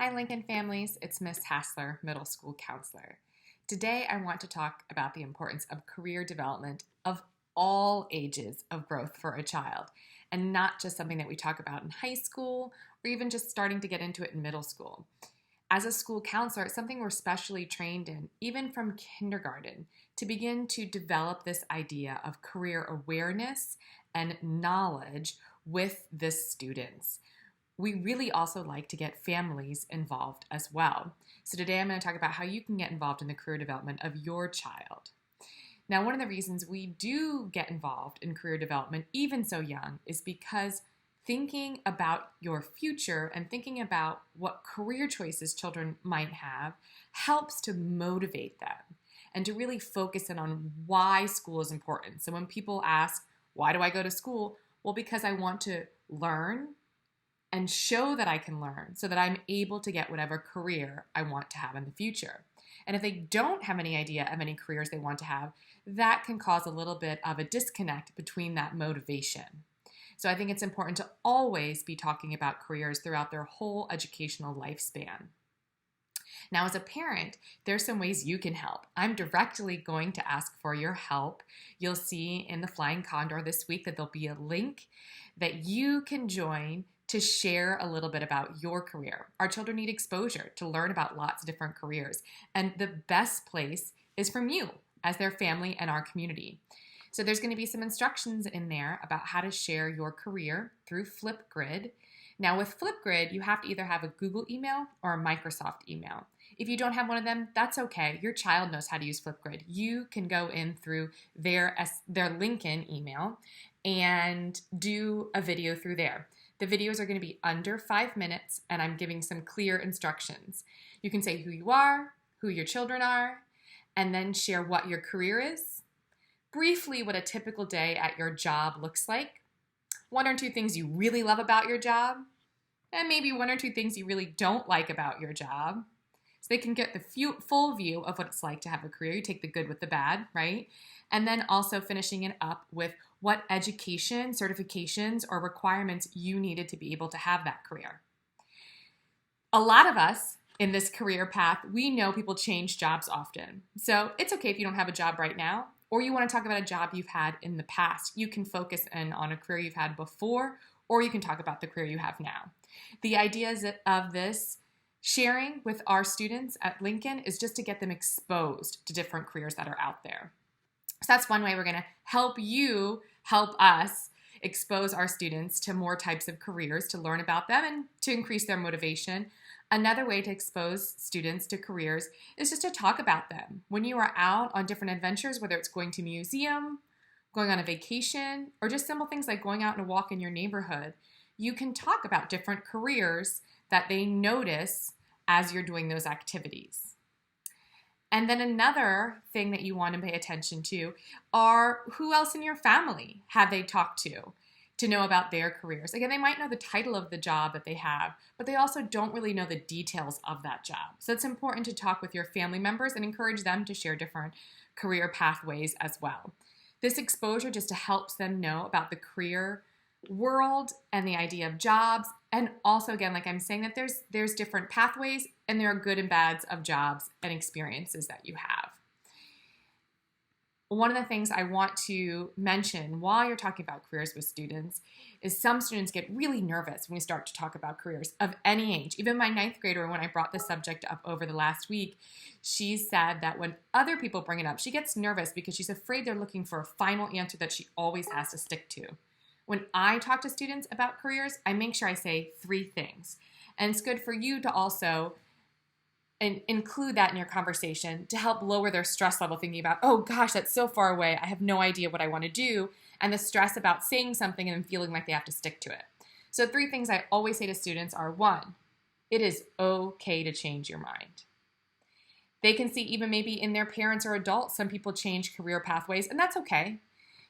Hi, Lincoln families. It's Miss Hassler, middle school counselor. Today, I want to talk about the importance of career development of all ages of growth for a child, and not just something that we talk about in high school or even just starting to get into it in middle school. As a school counselor, it's something we're specially trained in, even from kindergarten, to begin to develop this idea of career awareness and knowledge with the students. We really also like to get families involved as well. So today I'm going to talk about how you can get involved in the career development of your child. Now, one of the reasons we do get involved in career development, even so young, is because thinking about your future and thinking about what career choices children might have helps to motivate them and to really focus in on why school is important. So when people ask, why do I go to school? Well, because I want to learn and show that I can learn so that I'm able to get whatever career I want to have in the future. And if they don't have any idea of any careers they want to have, that can cause a little bit of a disconnect between that motivation. So I think it's important to always be talking about careers throughout their whole educational lifespan. Now, as a parent, there's some ways you can help. I'm directly going to ask for your help. You'll see in the Flying Condor this week that there'll be a link that you can join to share a little bit about your career. Our children need exposure to learn about lots of different careers, and the best place is from you as their family and our community. So there's going to be some instructions in there about how to share your career through Flipgrid. Now with Flipgrid, you have to either have a Google email or a Microsoft email. If you don't have one of them, that's okay. Your child knows how to use Flipgrid. You can go in through their Lincoln email and do a video through there. The videos are going to be under 5 minutes, and I'm giving some clear instructions. You can say who you are, who your children are, and then share what your career is, briefly what a typical day at your job looks like, one or two things you really love about your job, and maybe one or two things you really don't like about your job. So they can get the full view of what it's like to have a career. You take the good with the bad, right? And then also finishing it up with what education, certifications, or requirements you needed to be able to have that career. A lot of us in this career path, we know people change jobs often. So it's okay if you don't have a job right now, or you want to talk about a job you've had in the past. You can focus in on a career you've had before, or you can talk about the career you have now. The ideas of this sharing with our students at Lincoln is just to get them exposed to different careers that are out there. So that's one way we're going to help you help us expose our students to more types of careers, to learn about them and to increase their motivation. Another way to expose students to careers is just to talk about them. When you are out on different adventures, whether it's going to a museum, going on a vacation, or just simple things like going out on a walk in your neighborhood, you can talk about different careers that they notice as you're doing those activities. And then another thing that you want to pay attention to are who else in your family have they talked to know about their careers. Again, they might know the title of the job that they have, but they also don't really know the details of that job. So it's important to talk with your family members and encourage them to share different career pathways as well. This exposure just helps them know about the career world and the idea of jobs, and also again, like I'm saying, that there's different pathways and there are good and bads of jobs and experiences that you have. One of the things I want to mention while you're talking about careers with students is some students get really nervous when we start to talk about careers of any age. Even my 9th grader, when I brought this subject up over the last week, she said that when other people bring it up, she gets nervous because she's afraid they're looking for a final answer that she always has to stick to. When I talk to students about careers, I make sure I say 3 things. And it's good for you to also include that in your conversation to help lower their stress level, thinking about, oh gosh, that's so far away. I have no idea what I want to do. And the stress about saying something and feeling like they have to stick to it. So 3 things I always say to students are: 1, it is okay to change your mind. They can see even maybe in their parents or adults, some people change career pathways, and that's okay.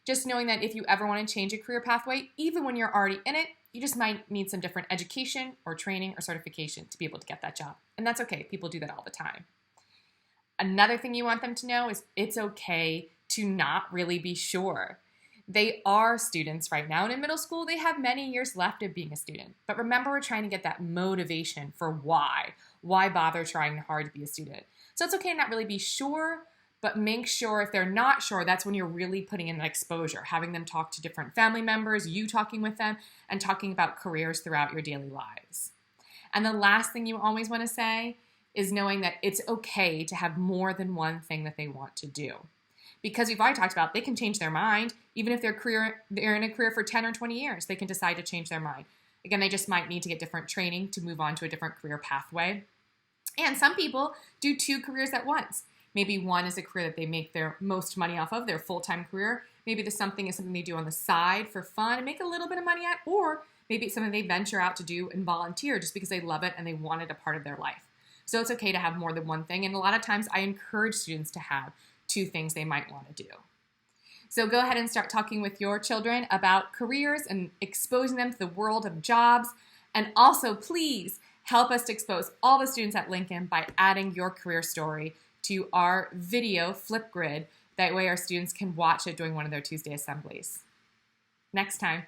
Just knowing that if you ever want to change a career pathway, even when you're already in it, you just might need some different education or training or certification to be able to get that job. And that's okay. People do that all the time. Another thing you want them to know is it's okay to not really be sure. They are students right now, and in middle school, they have many years left of being a student. But remember, we're trying to get that motivation for why. why bother trying hard to be a student? So it's okay to not really be sure, but make sure if they're not sure, that's when you're really putting in an exposure, having them talk to different family members, you talking with them, and talking about careers throughout your daily lives. And the last thing you always want to say is knowing that it's okay to have more than one thing that they want to do. Because we've already talked about, they can change their mind. Even if they're in a career for 10 or 20 years, they can decide to change their mind. Again, they just might need to get different training to move on to a different career pathway. And some people do 2 careers at once. Maybe one is a career that they make their most money off of, their full-time career. Maybe this something is something they do on the side for fun and make a little bit of money at, or maybe it's something they venture out to do and volunteer just because they love it and they want it a part of their life. So it's okay to have more than one thing. And a lot of times I encourage students to have 2 things they might want to do. So go ahead and start talking with your children about careers and exposing them to the world of jobs. And also, please help us to expose all the students at Lincoln by adding your career story to our video Flipgrid. That way our students can watch it during one of their Tuesday assemblies. Next time.